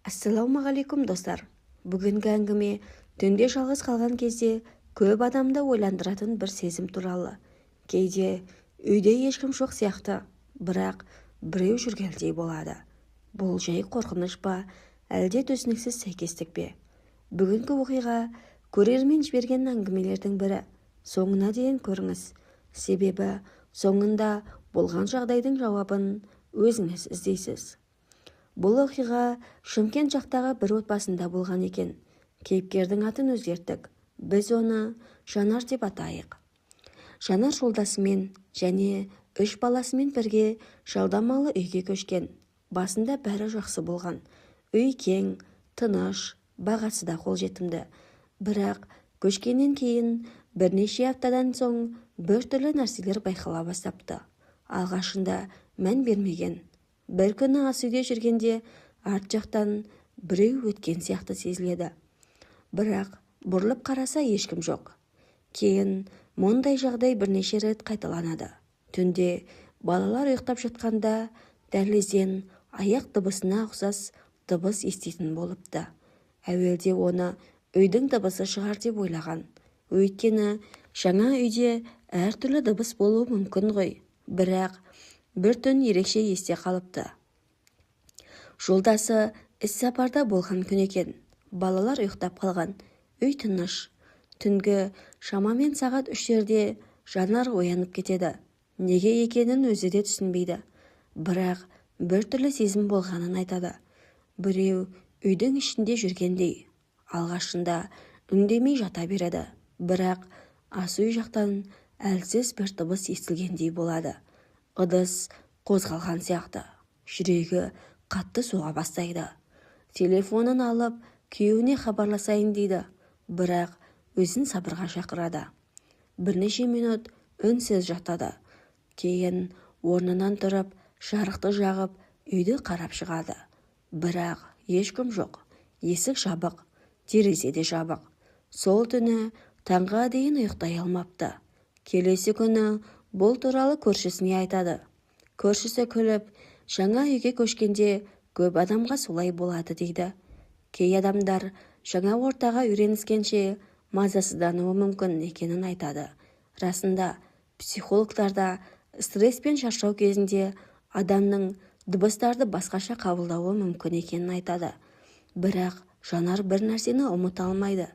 Ассалаумағалейкум достар. Бүгінгі әңгіме түнде жалғыз қалған кезде көп адамды ойландыратын бір сезім туралы. Кейде үйде ешкім жоқ сияқты, бірақ біреу жүргендей болады. Бұл жай қорқыныш па, әлде түсініксіз сәйкестік пе? Бүгінгі оқиға көрермен жіберген әңгімелердің бірі. Соңына дейін көріңіз. Себебі соңында болған жағдайдың жауабын өзіңіз іздейсіз. Бұл оқиға Шымкент жақтағы бір отбасында болған екен. Кейіпкердің атын өзгерттік. Біз оны Жанар деп атайық. Жанар жолдасымен және 3 баласымен бірге жалдамалы үйге көшкен. Басында бәрі жақсы болған. Үй кең, тыныш, бағасы да қолжетімді. Бірақ көшкеннен кейін бірнеше аптадан соң біртүрлі нәрселер байқала бастапты. Алғашында мән бермеген. Бір күні ас үйде жүргенде арт жақтан біреу өткен сияқты сезіледі. Бірақ бұрылып қараса ешкім жоқ. Кейін мұндай жағдай бірнеше рет қайталанады. Түнде балалар ұйықтап жатқанда дәлізден аяқ дыбысына ұқсас дыбыс еститін болыпты. Әуелде оны үйдің дыбысы шығар деп ойлаған. Өйткені жаңа үйде әртүрлі дыбыс болуы мүмкін ғой. Бірақ бір түн ерекше есте қалыпты. Жолдасы іс-сапарда болған күн екен. Балалар ұйықтап қалған. Үй тыныш. Түнгі шамамен сағат 3-терде Жанар оянып кетеді. Неге екенін өзі де түсінбейді. Бірақ бір түрлі сезім болғанын айтады. Біреу үйдің ішінде жүргендей. Алғашында үндемей жата береді. Бірақ ас үй жақтан әлсіз бір дыбыс естілгендей болады. Ыдыс қозғалған сияқты. Жүрегі қатты соға бастайды. Телефонын алып күйеуіне хабарласайын дейді. Бірақ өзін сабырға шақырады. Бірнеше минут үнсіз жатады. Кейін орнынан тұрып, жарықты жағып, үйді қарап шығады. Бірақ ешкім жоқ. Есік жабық, терезе де жабық. Сол түні таңға дейін ұйықтай алмапты. Келесі күні бұл туралы көршісіне айтады. Көршісі күліп, жаңа үйге көшкенде көп адамға солай болады дейді. Кей адамдар жаңа ортаға үйреніскенше мазасыздануы мүмкін екенін айтады. Расында, психологтарда стресс пен шаршау кезінде адамның дыбыстарды басқаша қабылдауы мүмкін екенін айтады. Бірақ Жанар бір нәрсені ұмыта алмайды.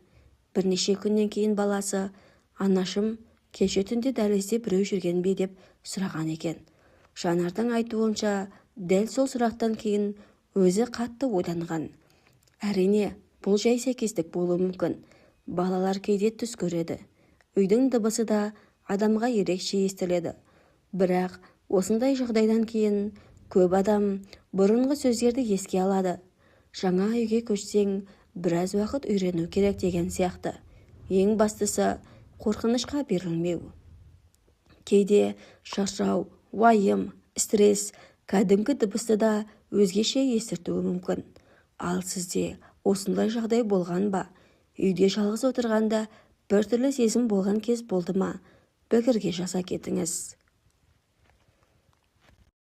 Бірнеше күннен кейін баласы, анашым, кеше түнде дәлізде біреу жүрген бе деп сұраған екен. Жанардың айтуынша, дәл сол сұрақтан кейін өзі қатты ойланған. Әрине, бұл жай сәйкестік болуы мүмкін. Балалар кейде түс көреді. Үйдің дыбысы да адамға ерекше естіледі. Бірақ осындай жағдайдан кейін көп адам бұрынғы сөздерді еске алады. Жаңа үйге көшсең, біраз уақыт үйрену керек деген сияқты. Ең бастысы қорқынышқа берілмеу. Кейде шаршау, уайым, стресс кәдімгі дыбысты да өзгеше естіртуі мүмкін. Ал сізде осындай жағдай болған ба? Үйде жалғыз отырғанда біртүрлі сезім болған кез болды ма? Пікірге жаза кетіңіз.